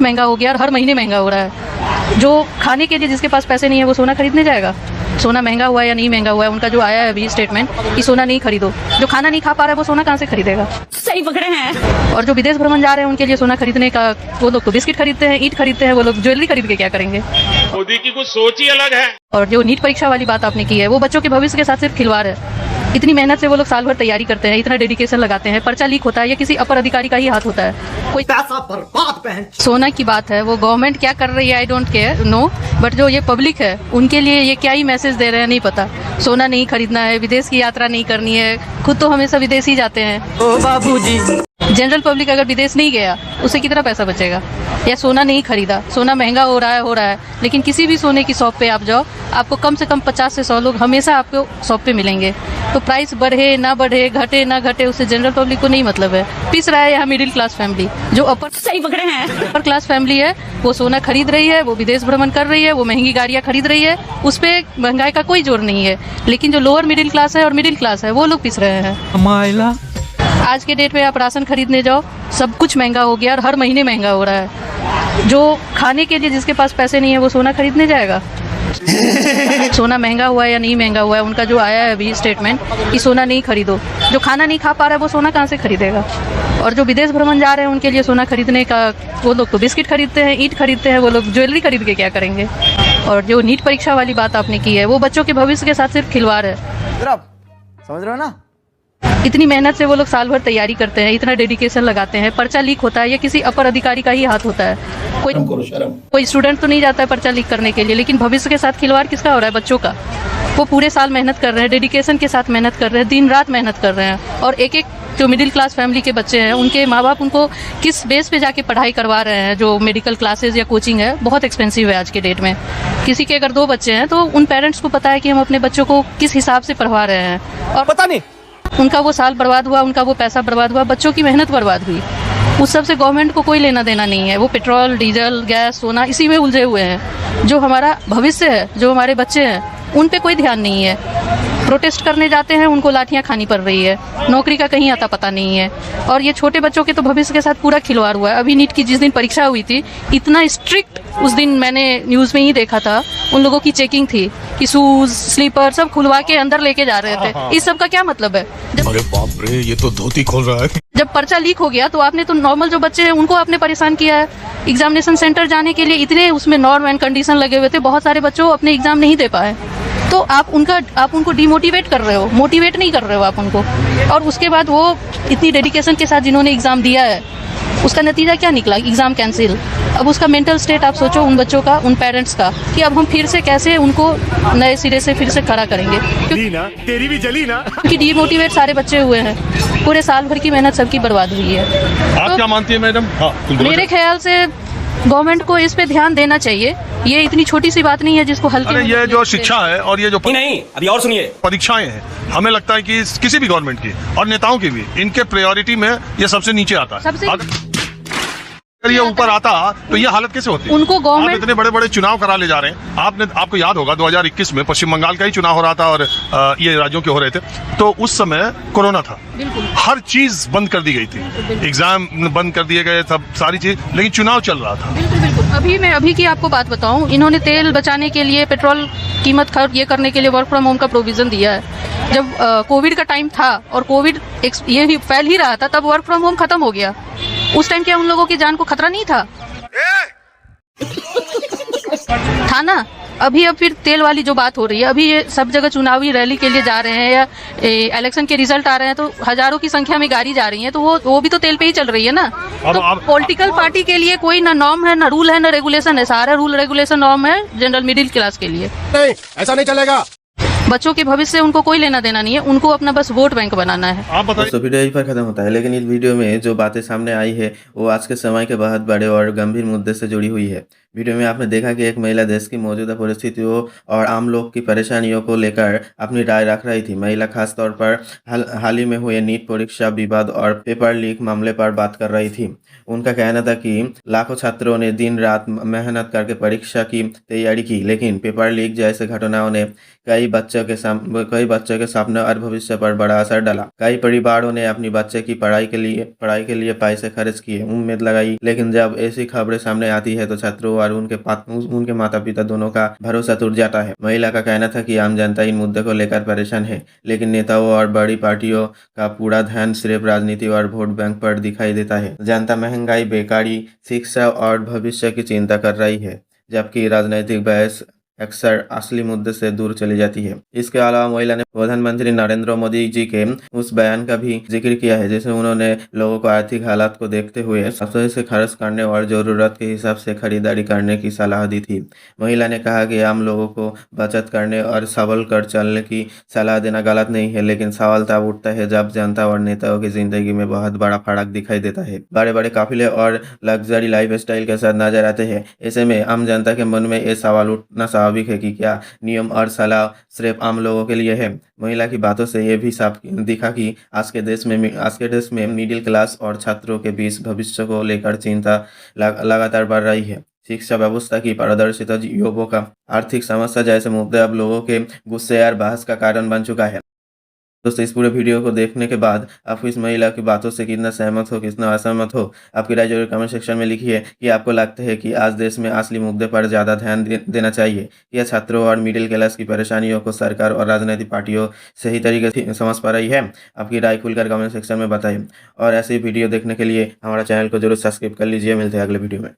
महंगा हो गया और हर महीने महंगा हो रहा है। जो खाने के लिए जिसके पास पैसे नहीं है वो सोना खरीदने जाएगा? सोना महंगा हुआ है या नहीं महंगा हुआ है, उनका जो आया है अभी स्टेटमेंट कि सोना नहीं खरीदो। जो खाना नहीं खा पा रहा है वो सोना कहाँ से खरीदेगा? सही पकड़े हैं। और जो विदेश भ्रमण जा रहे हैं उनके लिए सोना खरीदने का, वो लोग तो बिस्किट खरीदते हैं, ईंट खरीदते हैं, वो लोग ज्वेलरी खरीद के क्या करेंगे? मोदी की कुछ सोच ही अलग है। और जो नीट परीक्षा वाली बात आपने की है, वो बच्चों के भविष्य के साथ सिर्फ खिलवाड़ है। इतनी मेहनत से वो लोग साल भर तैयारी करते हैं, इतना डेडिकेशन लगाते हैं, पर्चा लीक होता है या किसी अपर अधिकारी का ही हाथ होता है। कोई पैसा बर्बाद बहन। सोना की बात है, वो गवर्नमेंट क्या कर रही है I don't care, no, but जो ये पब्लिक है उनके लिए ये क्या ही मैसेज दे रहे हैं नहीं पता। सोना नहीं खरीदना है, विदेश की यात्रा नहीं करनी है, खुद तो हमेशा विदेश ही जाते हैं। ओ बाबूजी, जनरल पब्लिक अगर विदेश नहीं गया उसे कितना पैसा बचेगा? या सोना नहीं खरीदा, सोना महंगा हो रहा है, लेकिन किसी भी सोने की शॉप पे आप जाओ, आपको कम से कम 50 से 100 लोग हमेशा आपको शॉप पे मिलेंगे। तो प्राइस बढ़े ना बढ़े, घटे ना घटे, उससे जनरल पब्लिक को नहीं मतलब है। पिस रहा है यहाँ मिडिल क्लास फैमिली, जो सही पकड़े हैं। अपर क्लास फैमिली है, वो सोना खरीद रही है, वो विदेश भ्रमण कर रही है, वो महंगी गाड़ियाँ खरीद रही है, उस पर महंगाई का कोई जोर नहीं है। लेकिन जो लोअर मिडिल क्लास है और मिडिल क्लास है वो लोग पिस रहे हैं। माइला आज के डेट में आप राशन खरीदने जाओ, सब कुछ महंगा हो गया और हर महीने महंगा हो रहा है। जो खाने के लिए जिसके पास पैसे नहीं है वो सोना खरीदने जाएगा? सोना महंगा हुआ है या नहीं महंगा हुआ है, उनका जो आया है अभी स्टेटमेंट कि सोना नहीं खरीदो। जो खाना नहीं खा पा रहा है वो सोना कहाँ से खरीदेगा? और जो विदेश भ्रमण जा रहे हैं उनके लिए सोना खरीदने का, वो लोग तो बिस्किट खरीदते हैं, ईंट खरीदते हैं, वो लोग ज्वेलरी खरीद के क्या करेंगे? और जो नीट परीक्षा वाली बात आपने की है, वो बच्चों के भविष्य के साथ सिर्फ खिलवाड़ है। समझ रहे हो ना? इतनी मेहनत से वो लोग साल भर तैयारी करते हैं, इतना डेडिकेशन लगाते हैं, पर्चा लीक होता है या किसी अपर अधिकारी का ही हाथ होता है। कोई स्टूडेंट तो नहीं जाता है पर्चा लीक करने के लिए, लेकिन भविष्य के साथ खिलवाड़ किसका हो रहा है? बच्चों का। वो पूरे साल मेहनत कर रहे हैं, डेडिकेशन के साथ मेहनत कर रहे हैं, दिन रात मेहनत कर रहे हैं। और एक एक जो मिडिल क्लास फैमिली के बच्चे हैं, उनके माँ बाप उनको किस बेस पे जाके पढ़ाई करवा रहे हैं? जो मेडिकल क्लासेज या कोचिंग है बहुत एक्सपेंसिव है आज के डेट में। किसी के अगर 2 बच्चे हैं तो उन पेरेंट्स को पता है कि हम अपने बच्चों को किस हिसाब से पढ़वा रहे हैं। और पता नहीं उनका वो साल बर्बाद हुआ, उनका वो पैसा बर्बाद हुआ, बच्चों की मेहनत बर्बाद हुई। उस सब से गवर्नमेंट को कोई लेना देना नहीं है। वो पेट्रोल, डीजल, गैस, सोना इसी में उलझे हुए हैं। जो हमारा भविष्य है, जो हमारे बच्चे हैं, उन पे कोई ध्यान नहीं है। प्रोटेस्ट करने जाते हैं, उनको लाठियां खानी पड़ रही है, नौकरी का कहीं आता पता नहीं है। और ये छोटे बच्चों के तो भविष्य के साथ पूरा खिलवाड़ हुआ है। अभी नीट की जिस दिन परीक्षा हुई थी, इतना स्ट्रिक्ट उस दिन मैंने न्यूज़ में ही देखा था, उन लोगों की चेकिंग थी कि शूज, स्लीपर सब खुलवा के अंदर लेके जा रहे थे। इस सब का क्या मतलब है? अरे बाप रे, ये तो धोती खोल रहा है। जब पर्चा लीक हो गया तो आपने तो नॉर्मल जो बच्चे हैं उनको आपने परेशान किया है। एग्जामिनेशन सेंटर जाने के लिए इतने उसमें नॉर्म एंड कंडीशन लगे हुए थे, बहुत सारे बच्चों अपने एग्जाम नहीं दे पाए। तो आप उनको डिमोटिवेट कर रहे हो, मोटिवेट नहीं कर रहे हो आप उनको। और उसके बाद वो इतनी डेडिकेशन के साथ जिन्होंने एग्जाम दिया है, उसका नतीजा क्या निकला? Exam cancel. अब उसका मेंटल स्टेट आप सोचो उन बच्चों का, उन पेरेंट्स का, कि अब हम फिर से कैसे उनको नए सिरे से फिर से खड़ा करेंगे। तेरी भी जली ना। क्योंकि डिमोटिवेट सारे बच्चे हुए हैं, पूरे साल भर की मेहनत सबकी बर्बाद हुई है। आप क्या मानती है मैडम? मेरे ख्याल से गवर्नमेंट को इस पे ध्यान देना चाहिए। ये इतनी छोटी सी बात नहीं है जिसको हल्के में ये जो शिक्षा है और ये जो नहीं, अभी और सुनिए, परीक्षाएं हैं, हमें लगता है कि किसी भी गवर्नमेंट की और नेताओं की भी, इनके प्रायोरिटी में ये सबसे नीचे आता है। अगर ये ऊपर आता तो ये हालत कैसे होती? उनको गवर्नमेंट, आप इतने बड़े बड़े चुनाव करा ले जा रहे हैं। आपको याद होगा 2021 में पश्चिम बंगाल का ही चुनाव हो रहा था और ये राज्यों के हो रहे थे। तो उस समय कोरोना था, हर चीज बंद कर दी गई थी, एग्जाम बंद कर दिए गए, सब सारी चीज, लेकिन चुनाव चल रहा था। बिल्कुल। अभी की आपको बात बताऊं, इन्होंने तेल बचाने के लिए, पेट्रोल कीमत ये करने के लिए वर्क फ्रॉम होम का प्रोविजन दिया है। जब कोविड का टाइम था और कोविड ये फैल ही रहा था, तब वर्क फ्रॉम होम खत्म हो गया। उस टाइम क्या उन लोगों की जान को खतरा नहीं था? था ना? अब फिर तेल वाली जो बात हो रही है, अभी ये सब जगह चुनावी रैली के लिए जा रहे हैं या इलेक्शन के रिजल्ट आ रहे हैं, तो हजारों की संख्या में गाड़ी जा रही है, तो वो भी तो तेल पे ही चल रही है ना। तो पॉलिटिकल पार्टी के लिए कोई ना नॉर्म है, ना रूल है, ना रेगुलेशन है। सारे रूल रेगुलेशन नॉर्म है जनरल मिडिल क्लास के लिए। नहीं, ऐसा नहीं चलेगा। बच्चों के भविष्य से उनको कोई लेना देना नहीं है, उनको अपना बस वोट बैंक बनाना है। आप बताइए। तो वीडियो यहीं पर खत्म होता है, लेकिन इस वीडियो में जो बातें सामने आई है वो आज के समय के बहुत बड़े और गंभीर मुद्दे से जुड़ी हुई है। वीडियो में आपने देखा कि एक महिला देश की मौजूदा परिस्थितियों और आम लोग की परेशानियों को लेकर अपनी राय रख रही थी। महिला खासतौर पर हाल ही में हुए नीट परीक्षा विवाद और पेपर लीक मामले पर बात कर रही थी। उनका कहना था कि लाखों छात्रों ने दिन रात मेहनत करके परीक्षा की तैयारी की, लेकिन पेपर लीक जैसे घटनाओं ने कई बच्चे कई बच्चों के सपने और भविष्य पर बड़ा असर डाला। कई परिवारों ने अपनी बच्चे की पढ़ाई के लिए पैसे खर्च किए, उम्मीद लगाई, लेकिन जब ऐसी खबरें सामने आती है तो छात्रों और उनके माता पिता दोनों का भरोसा टूट जाता है। महिला का कहना था कि आम जनता इन मुद्दे को लेकर परेशान है, लेकिन नेताओं और बड़ी पार्टियों का पूरा ध्यान सिर्फ राजनीति और वोट बैंक पर दिखाई देता है। जनता महंगाई, बेकारी, शिक्षा और भविष्य की चिंता कर रही है, जबकि राजनीतिक बहस अक्सर असली मुद्दे से दूर चली जाती है। इसके अलावा महिला ने प्रधानमंत्री नरेंद्र मोदी जी के उस बयान का भी जिक्र किया है जिसमें उन्होंने लोगों को आर्थिक हालात को देखते हुए सबसे से खर्च करने और जरूरत के हिसाब से खरीदारी करने की सलाह दी थी। महिला ने कहा कि आम लोगों को बचत करने और संभल कर चलने की सलाह देना गलत नहीं है, लेकिन सवाल तब उठता है जब जनता और नेताओं की जिंदगी में बहुत बड़ा फर्क दिखाई देता है। बड़े बड़े काफिले और लग्जरी लाइफस्टाइल के साथ नजर आते हैं। ऐसे में आम जनता के मन में ये सवाल उठना स्वाभाविक है कि क्या नियम और सलाह सिर्फ आम लोगों के लिए है। महिला की बातों से ये भी साफ दिखा कि आज के देश में मिडिल क्लास और छात्रों के बीच भविष्य को लेकर चिंता लगातार बढ़ रही है। शिक्षा व्यवस्था की पारदर्शिता, युवाओं का आर्थिक समस्या जैसे मुद्दे अब लोगों के गुस्से और बहस का कारण बन चुका है। दोस्तों, इस पूरे वीडियो को देखने के बाद आप इस महिला की बातों से कितना सहमत हो, कितना असहमत हो, आपकी राय जरूर कमेंट सेक्शन में लिखिए कि आपको लगता है कि आज देश में असली मुद्दे पर ज़्यादा ध्यान देना चाहिए या छात्रों और मिडिल क्लास की परेशानियों को सरकार और राजनीतिक पार्टियों सही तरीके से समझ पा रही है। आपकी राय खुलकर कमेंट सेक्शन में बताइए और ऐसे वीडियो देखने के लिए हमारा चैनल को जरूर सब्सक्राइब कर लीजिए। मिलते हैं अगले वीडियो में।